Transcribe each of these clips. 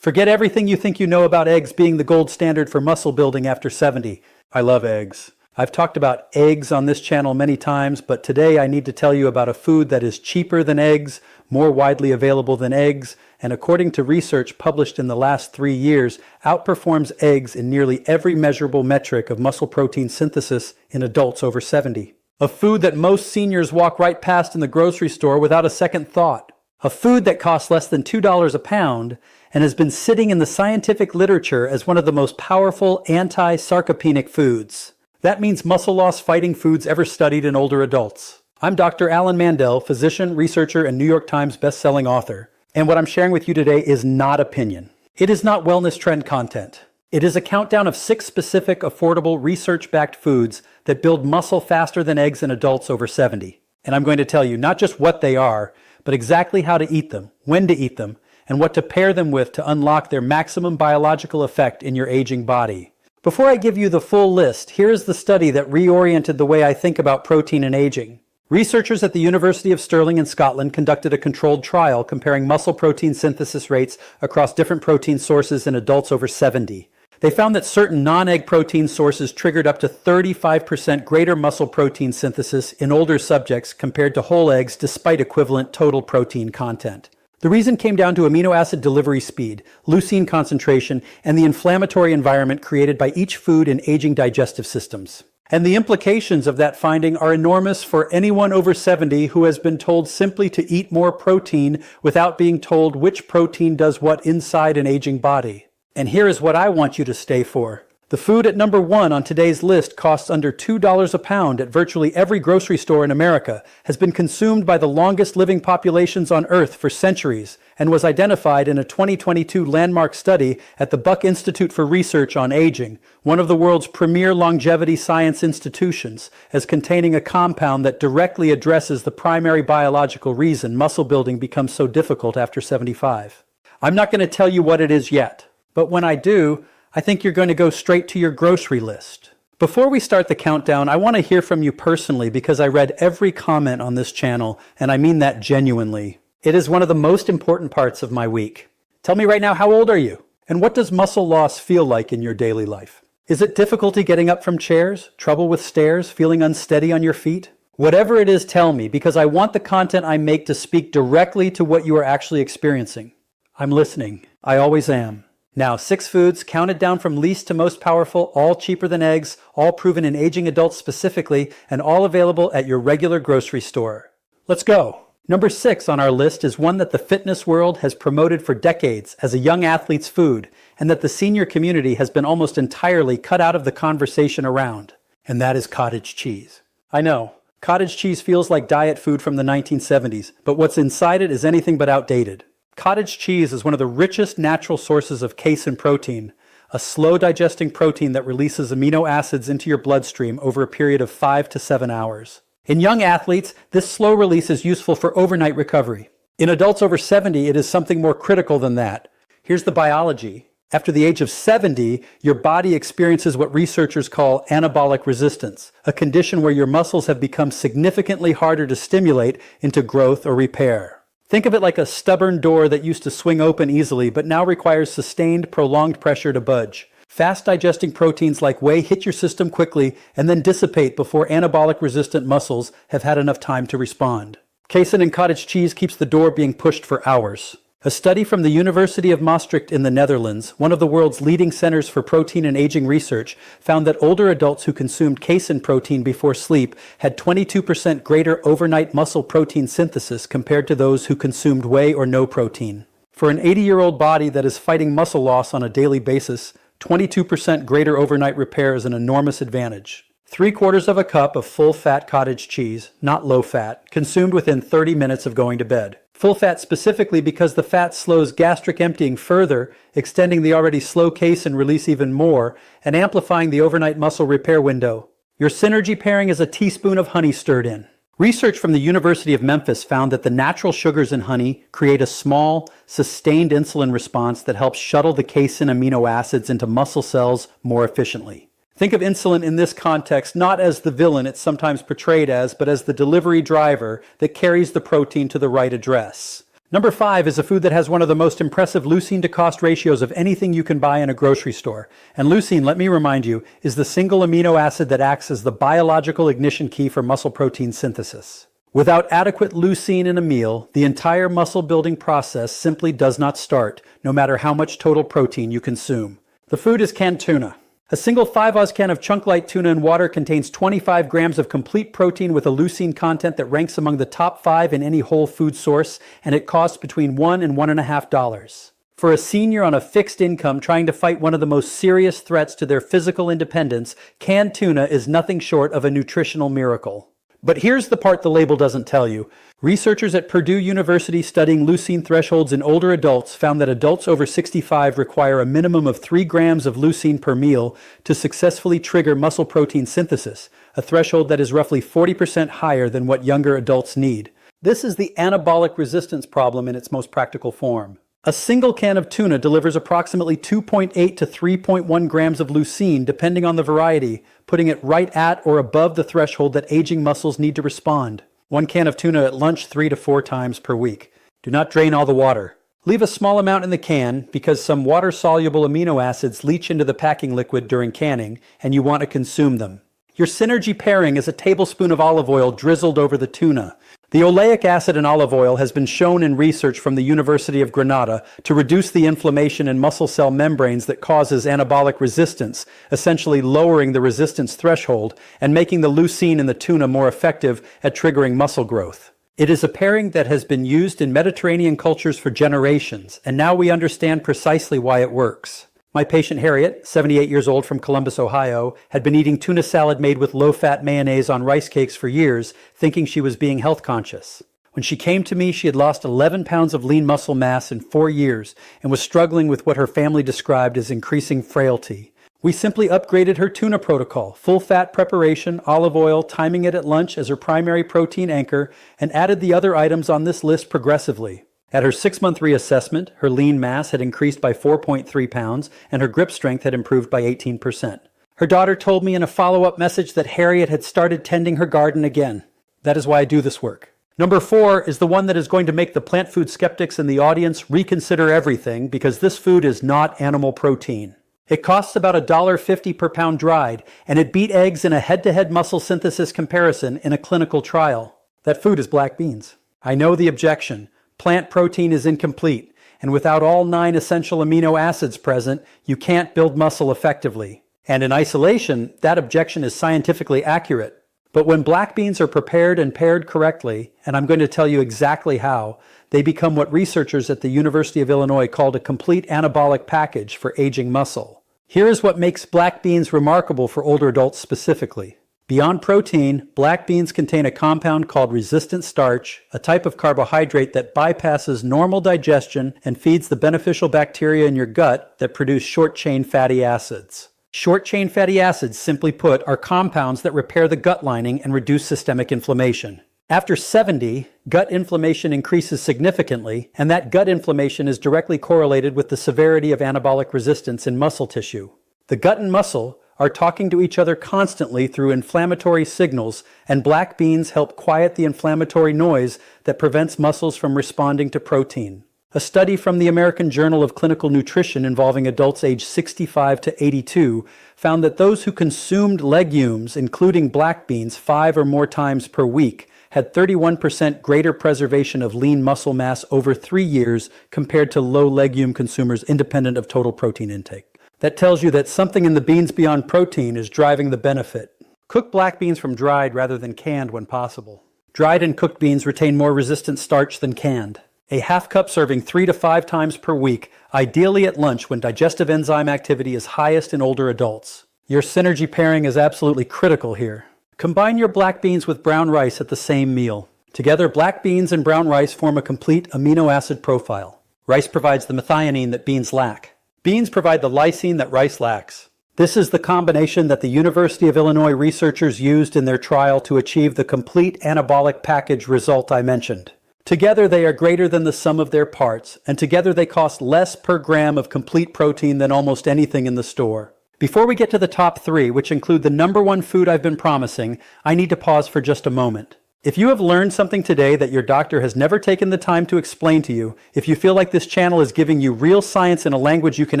Forget everything you think you know about eggs being the gold standard for muscle building after 70. I love eggs. I've talked about eggs on this channel many times, but today I need to tell you about a food that is cheaper than eggs, more widely available than eggs, and according to research published in the last 3 years, outperforms eggs in nearly every measurable metric of muscle protein synthesis in adults over 70. A food that most seniors walk right past in the grocery store without a second thought. A food that costs less than $2 a pound and has been sitting in the scientific literature as one of the most powerful anti-sarcopenic foods. That means muscle loss fighting foods ever studied in older adults. I'm Dr. Alan Mandel, physician, researcher, and New York Times best-selling author. And what I'm sharing with you today is not opinion. It is not wellness trend content. It is a countdown of 6 specific, affordable, research-backed foods that build muscle faster than eggs in adults over 70. And I'm going to tell you not just what they are, but exactly how to eat them, when to eat them, and what to pair them with to unlock their maximum biological effect in your aging body. Before I give you the full list, here is the study that reoriented the way I think about protein and aging. Researchers at the University of Stirling in Scotland conducted a controlled trial comparing muscle protein synthesis rates across different protein sources in adults over 70. They found that certain non-egg protein sources triggered up to 35% greater muscle protein synthesis in older subjects compared to whole eggs despite equivalent total protein content. The reason came down to amino acid delivery speed, leucine concentration, and the inflammatory environment created by each food in aging digestive systems. And the implications of that finding are enormous for anyone over 70 who has been told simply to eat more protein without being told which protein does what inside an aging body. And here is what I want you to stay for. The food at number 1 on today's list costs under $2 a pound at virtually every grocery store in America, has been consumed by the longest living populations on Earth for centuries, and was identified in a 2022 landmark study at the Buck Institute for Research on Aging, one of the world's premier longevity science institutions, as containing a compound that directly addresses the primary biological reason muscle building becomes so difficult after 75. I'm not going to tell you what it is yet, but when I do, I think you're going to go straight to your grocery list. Before we start the countdown, I want to hear from you personally because I read every comment on this channel, and I mean that genuinely. It is one of the most important parts of my week. Tell me right now, how old are you? And what does muscle loss feel like in your daily life? Is it difficulty getting up from chairs? Trouble with stairs? Feeling unsteady on your feet? Whatever it is, tell me, because I want the content I make to speak directly to what you are actually experiencing. I'm listening. I always am. Now, 6 foods, counted down from least to most powerful, all cheaper than eggs, all proven in aging adults specifically, and all available at your regular grocery store. Let's go. Number 6 on our list is one that the fitness world has promoted for decades as a young athlete's food, and that the senior community has been almost entirely cut out of the conversation around. And that is cottage cheese. I know, cottage cheese feels like diet food from the 1970s, but what's inside it is anything but outdated. Cottage cheese is one of the richest natural sources of casein protein, a slow-digesting protein that releases amino acids into your bloodstream over a period of 5 to 7 hours. In young athletes, this slow release is useful for overnight recovery. In adults over 70, it is something more critical than that. Here's the biology. After the age of 70, your body experiences what researchers call anabolic resistance, a condition where your muscles have become significantly harder to stimulate into growth or repair. Think of it like a stubborn door that used to swing open easily, but now requires sustained, prolonged pressure to budge. Fast-digesting proteins like whey hit your system quickly and then dissipate before anabolic-resistant muscles have had enough time to respond. Casein in cottage cheese keeps the door being pushed for hours. A study from the University of Maastricht in the Netherlands, one of the world's leading centers for protein and aging research, found that older adults who consumed casein protein before sleep had 22% greater overnight muscle protein synthesis compared to those who consumed whey or no protein. For an 80-year-old body that is fighting muscle loss on a daily basis, 22% greater overnight repair is an enormous advantage. 3/4 of a cup of full-fat cottage cheese, not low-fat, consumed within 30 minutes of going to bed. Full fat specifically because the fat slows gastric emptying further, extending the already slow casein release even more, and amplifying the overnight muscle repair window. Your synergy pairing is a teaspoon of honey stirred in. Research from the University of Memphis found that the natural sugars in honey create a small, sustained insulin response that helps shuttle the casein amino acids into muscle cells more efficiently. Think of insulin in this context not as the villain it's sometimes portrayed as, but as the delivery driver that carries the protein to the right address. Number 5 is a food that has one of the most impressive leucine to cost ratios of anything you can buy in a grocery store. And leucine, let me remind you, is the single amino acid that acts as the biological ignition key for muscle protein synthesis. Without adequate leucine in a meal, the entire muscle building process simply does not start, no matter how much total protein you consume. The food is canned tuna. A single 5-oz can of chunk light tuna in water contains 25 grams of complete protein with a leucine content that ranks among the top 5 in any whole food source, and it costs between $1 and $1.50. For a senior on a fixed income trying to fight one of the most serious threats to their physical independence, canned tuna is nothing short of a nutritional miracle. But here's the part the label doesn't tell you. Researchers at Purdue University studying leucine thresholds in older adults found that adults over 65 require a minimum of 3 grams of leucine per meal to successfully trigger muscle protein synthesis, a threshold that is roughly 40% higher than what younger adults need. This is the anabolic resistance problem in its most practical form. A single can of tuna delivers approximately 2.8 to 3.1 grams of leucine, depending on the variety, putting it right at or above the threshold that aging muscles need to respond. 1 can of tuna at lunch 3 to 4 times per week. Do not drain all the water. Leave a small amount in the can because some water-soluble amino acids leach into the packing liquid during canning, and you want to consume them. Your synergy pairing is a tablespoon of olive oil drizzled over the tuna. The oleic acid in olive oil has been shown in research from the University of Granada to reduce the inflammation in muscle cell membranes that causes anabolic resistance, essentially lowering the resistance threshold and making the leucine in the tuna more effective at triggering muscle growth. It is a pairing that has been used in Mediterranean cultures for generations, and now we understand precisely why it works. My patient Harriet, 78 years old from Columbus, Ohio, had been eating tuna salad made with low-fat mayonnaise on rice cakes for years, thinking she was being health conscious. When she came to me, she had lost 11 pounds of lean muscle mass in 4 years and was struggling with what her family described as increasing frailty. We simply upgraded her tuna protocol, full-fat preparation, olive oil, timing it at lunch as her primary protein anchor, and added the other items on this list progressively. At her 6-month reassessment, her lean mass had increased by 4.3 pounds and her grip strength had improved by 18%. Her daughter told me in a follow-up message that Harriet had started tending her garden again. That is why I do this work. Number 4 is the one that is going to make the plant food skeptics in the audience reconsider everything because this food is not animal protein. It costs about $1.50 per pound dried, and it beat eggs in a head-to-head muscle synthesis comparison in a clinical trial. That food is black beans. I know the objection. Plant protein is incomplete, and without all 9 essential amino acids present, you can't build muscle effectively. And in isolation, that objection is scientifically accurate. But when black beans are prepared and paired correctly, and I'm going to tell you exactly how, they become what researchers at the University of Illinois called a complete anabolic package for aging muscle. Here is what makes black beans remarkable for older adults specifically. Beyond protein, black beans contain a compound called resistant starch, a type of carbohydrate that bypasses normal digestion and feeds the beneficial bacteria in your gut that produce short-chain fatty acids. Short-chain fatty acids, simply put, are compounds that repair the gut lining and reduce systemic inflammation. After 70, gut inflammation increases significantly, and that gut inflammation is directly correlated with the severity of anabolic resistance in muscle tissue. The gut and muscle are talking to each other constantly through inflammatory signals, and black beans help quiet the inflammatory noise that prevents muscles from responding to protein. A study from the American Journal of Clinical Nutrition involving adults aged 65 to 82 found that those who consumed legumes, including black beans, 5 or more times per week, had 31% greater preservation of lean muscle mass over 3 years compared to low legume consumers independent of total protein intake. That tells you that something in the beans beyond protein is driving the benefit. Cook black beans from dried rather than canned when possible. Dried and cooked beans retain more resistant starch than canned. A half cup serving 3 to 5 times per week, ideally at lunch when digestive enzyme activity is highest in older adults. Your synergy pairing is absolutely critical here. Combine your black beans with brown rice at the same meal. Together, black beans and brown rice form a complete amino acid profile. Rice provides the methionine that beans lack. Beans provide the lysine that rice lacks. This is the combination that the University of Illinois researchers used in their trial to achieve the complete anabolic package result I mentioned. Together they are greater than the sum of their parts, and together they cost less per gram of complete protein than almost anything in the store. Before we get to the top 3, which include the #1 food I've been promising, I need to pause for just a moment. If you have learned something today that your doctor has never taken the time to explain to you, if you feel like this channel is giving you real science in a language you can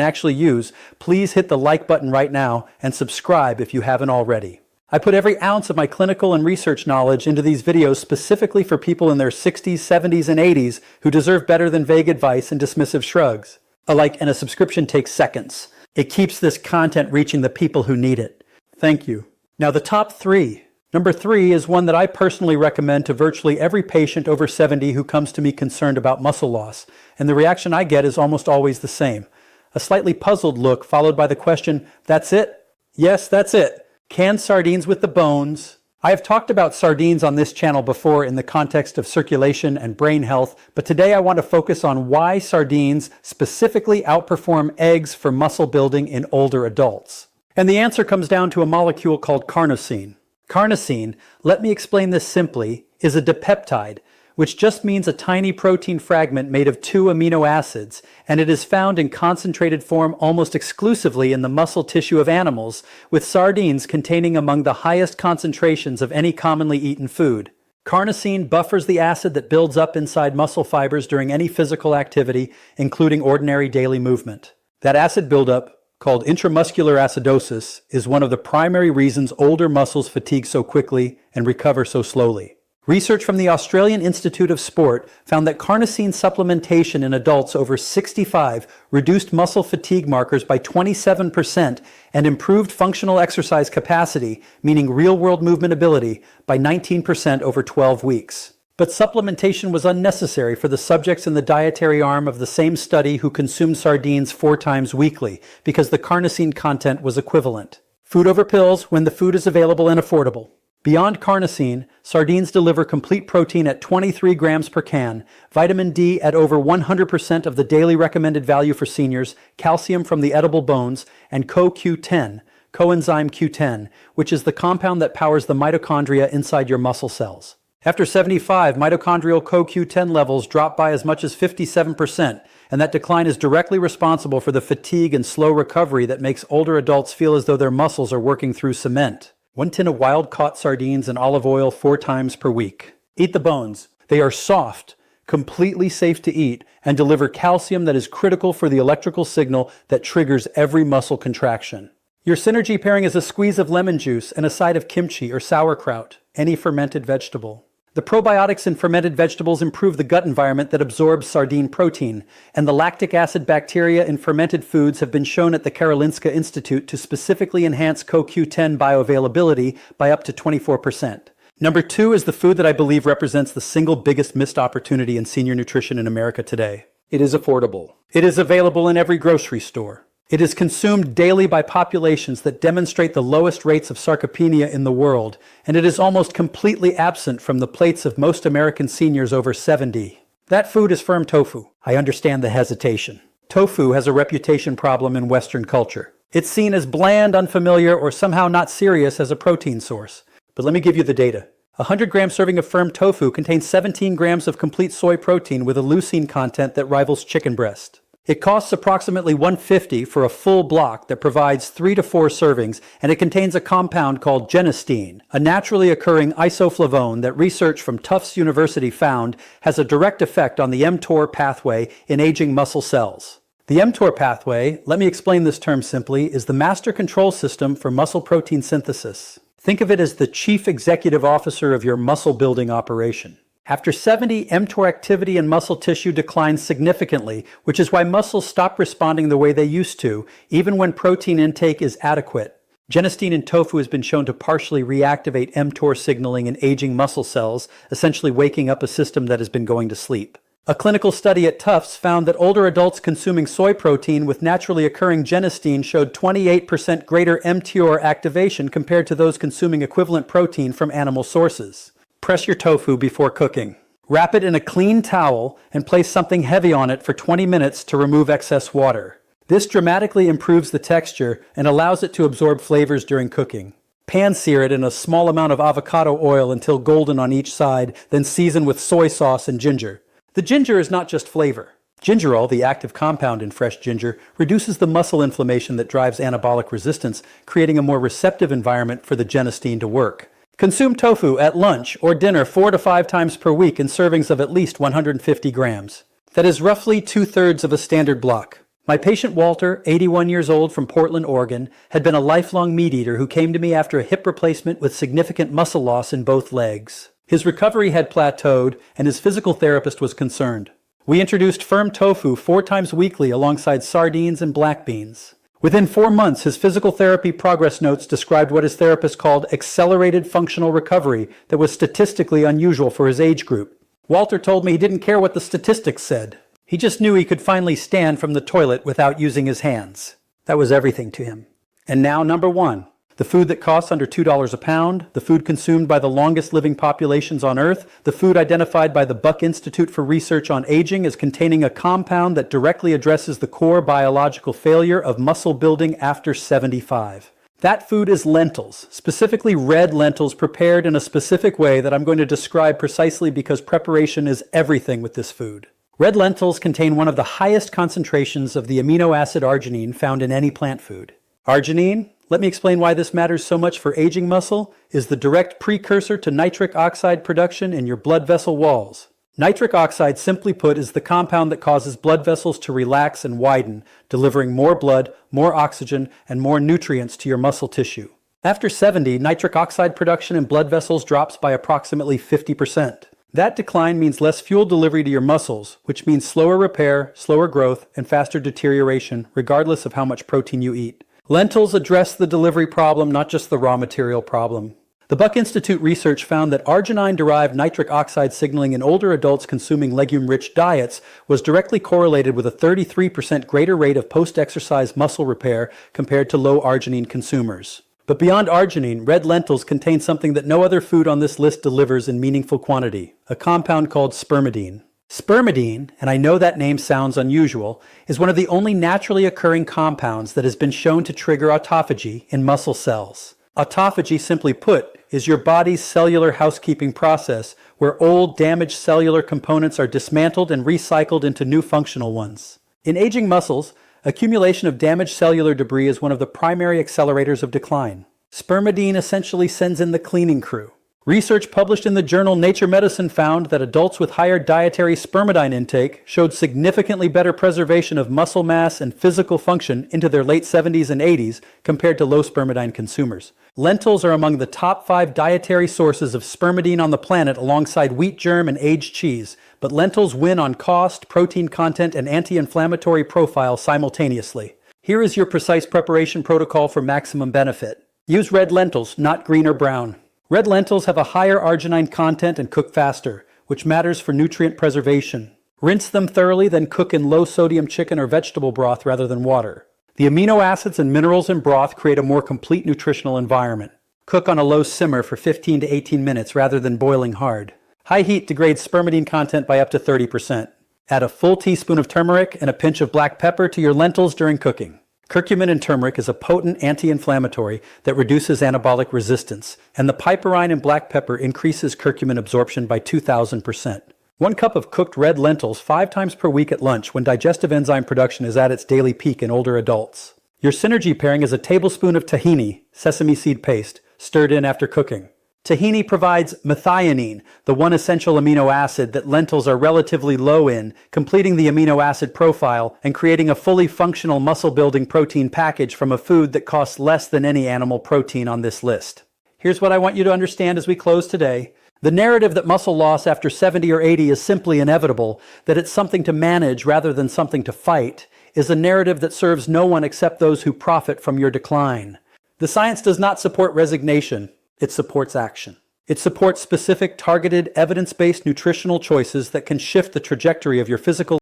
actually use, please hit the like button right now and subscribe if you haven't already. I put every ounce of my clinical and research knowledge into these videos specifically for people in their 60s, 70s, and 80s who deserve better than vague advice and dismissive shrugs. A like and a subscription takes seconds. It keeps this content reaching the people who need it. Thank you. Now the top 3. Number 3 is one that I personally recommend to virtually every patient over 70 who comes to me concerned about muscle loss, and the reaction I get is almost always the same. A slightly puzzled look followed by the question, "That's it?" Yes, that's it. Canned sardines with the bones. I have talked about sardines on this channel before in the context of circulation and brain health, but today I want to focus on why sardines specifically outperform eggs for muscle building in older adults. And the answer comes down to a molecule called carnosine. Carnosine, let me explain this simply, is a dipeptide, which just means a tiny protein fragment made of 2 amino acids, and it is found in concentrated form almost exclusively in the muscle tissue of animals, with sardines containing among the highest concentrations of any commonly eaten food. Carnosine buffers the acid that builds up inside muscle fibers during any physical activity, including ordinary daily movement. That acid buildup, called intramuscular acidosis, is one of the primary reasons older muscles fatigue so quickly and recover so slowly. Research from the Australian Institute of Sport found that carnosine supplementation in adults over 65 reduced muscle fatigue markers by 27% and improved functional exercise capacity, meaning real-world movement ability, by 19% over 12 weeks. But supplementation was unnecessary for the subjects in the dietary arm of the same study who consumed sardines 4 times weekly, because the carnosine content was equivalent. Food over pills when the food is available and affordable. Beyond carnosine, sardines deliver complete protein at 23 grams per can, vitamin D at over 100% of the daily recommended value for seniors, calcium from the edible bones, and CoQ10, coenzyme Q10, which is the compound that powers the mitochondria inside your muscle cells. After 75, mitochondrial CoQ10 levels drop by as much as 57%, and that decline is directly responsible for the fatigue and slow recovery that makes older adults feel as though their muscles are working through cement. 1 tin of wild-caught sardines and olive oil 4 times per week. Eat the bones. They are soft, completely safe to eat, and deliver calcium that is critical for the electrical signal that triggers every muscle contraction. Your synergy pairing is a squeeze of lemon juice and a side of kimchi or sauerkraut, any fermented vegetable. The probiotics in fermented vegetables improve the gut environment that absorbs sardine protein, and the lactic acid bacteria in fermented foods have been shown at the Karolinska Institute to specifically enhance CoQ10 bioavailability by up to 24%. Number 2 is the food that I believe represents the single biggest missed opportunity in senior nutrition in America today. It is affordable. It is available in every grocery store. It is consumed daily by populations that demonstrate the lowest rates of sarcopenia in the world, and it is almost completely absent from the plates of most American seniors over 70. That food is firm tofu. I understand the hesitation. Tofu has a reputation problem in Western culture. It's seen as bland, unfamiliar, or somehow not serious as a protein source. But let me give you the data. A 100-gram serving of firm tofu contains 17 grams of complete soy protein with a leucine content that rivals chicken breast. It costs approximately $150 for a full block that provides 3 to 4 servings, and it contains a compound called genistein, a naturally occurring isoflavone that research from Tufts University found has a direct effect on the mTOR pathway in aging muscle cells. The mTOR pathway, let me explain this term simply, is the master control system for muscle protein synthesis. Think of it as the chief executive officer of your muscle building operation. After 70, mTOR activity in muscle tissue declines significantly, which is why muscles stop responding the way they used to, even when protein intake is adequate. Genistein in tofu has been shown to partially reactivate mTOR signaling in aging muscle cells, essentially waking up a system that has been going to sleep. A clinical study at Tufts found that older adults consuming soy protein with naturally occurring genistein showed 28% greater mTOR activation compared to those consuming equivalent protein from animal sources. Press your tofu before cooking. Wrap it in a clean towel and place something heavy on it for 20 minutes to remove excess water. This dramatically improves the texture and allows it to absorb flavors during cooking. Pan-sear it in a small amount of avocado oil until golden on each side, then season with soy sauce and ginger. The ginger is not just flavor. Gingerol, the active compound in fresh ginger, reduces the muscle inflammation that drives anabolic resistance, creating a more receptive environment for the genistein to work. Consume tofu at lunch or dinner 4 to 5 times per week in servings of at least 150 grams. That is roughly 2/3 of a standard block. My patient Walter, 81 years old from Portland, Oregon, had been a lifelong meat eater who came to me after a hip replacement with significant muscle loss in both legs. His recovery had plateaued and his physical therapist was concerned. We introduced firm tofu 4 times weekly alongside sardines and black beans. Within 4 months, his physical therapy progress notes described what his therapist called accelerated functional recovery that was statistically unusual for his age group. Walter told me he didn't care what the statistics said. He just knew he could finally stand from the toilet without using his hands. That was everything to him. And now, number 1. The food that costs under $2 a pound, the food consumed by the longest living populations on Earth, the food identified by the Buck Institute for Research on Aging as containing a compound that directly addresses the core biological failure of muscle building after 75. That food is lentils, specifically red lentils prepared in a specific way that I'm going to describe precisely because preparation is everything with this food. Red lentils contain one of the highest concentrations of the amino acid arginine found in any plant food. Arginine, let me explain why this matters so much for aging muscle, is the direct precursor to nitric oxide production in your blood vessel walls. Nitric oxide, simply put, is the compound that causes blood vessels to relax and widen, delivering more blood, more oxygen, and more nutrients to your muscle tissue. After 70, nitric oxide production in blood vessels drops by approximately 50%. That decline means less fuel delivery to your muscles, which means slower repair, slower growth, and faster deterioration, regardless of how much protein you eat. Lentils address the delivery problem, not just the raw material problem. The Buck Institute research found that arginine-derived nitric oxide signaling in older adults consuming legume-rich diets was directly correlated with a 33% greater rate of post-exercise muscle repair compared to low arginine consumers. But beyond arginine, red lentils contain something that no other food on this list delivers in meaningful quantity, a compound called spermidine. Spermidine, and I know that name sounds unusual, is one of the only naturally occurring compounds that has been shown to trigger autophagy in muscle cells. Autophagy, simply put, is your body's cellular housekeeping process where old, damaged cellular components are dismantled and recycled into new functional ones. In aging muscles, accumulation of damaged cellular debris is one of the primary accelerators of decline. Spermidine essentially sends in the cleaning crew. Research published in the journal Nature Medicine found that adults with higher dietary spermidine intake showed significantly better preservation of muscle mass and physical function into their late 70s and 80s compared to low spermidine consumers. Lentils are among the top 5 dietary sources of spermidine on the planet alongside wheat germ and aged cheese, but lentils win on cost, protein content, and anti-inflammatory profile simultaneously. Here is your precise preparation protocol for maximum benefit. Use red lentils, not green or brown. Red lentils have a higher arginine content and cook faster, which matters for nutrient preservation. Rinse them thoroughly, then cook in low-sodium chicken or vegetable broth rather than water. The amino acids and minerals in broth create a more complete nutritional environment. Cook on a low simmer for 15 to 18 minutes rather than boiling hard. High heat degrades spermidine content by up to 30%. Add a full teaspoon of turmeric and a pinch of black pepper to your lentils during cooking. Curcumin in turmeric is a potent anti-inflammatory that reduces anabolic resistance, and the piperine in black pepper increases curcumin absorption by 2,000%. 1 cup of cooked red lentils 5 times per week at lunch when digestive enzyme production is at its daily peak in older adults. Your synergy pairing is a tablespoon of tahini, sesame seed paste, stirred in after cooking. Tahini provides methionine, the one essential amino acid that lentils are relatively low in, completing the amino acid profile and creating a fully functional muscle-building protein package from a food that costs less than any animal protein on this list. Here's what I want you to understand as we close today. The narrative that muscle loss after 70 or 80 is simply inevitable, that it's something to manage rather than something to fight, is a narrative that serves no one except those who profit from your decline. The science does not support resignation. It supports action. It supports specific, targeted, evidence-based nutritional choices that can shift the trajectory of your physical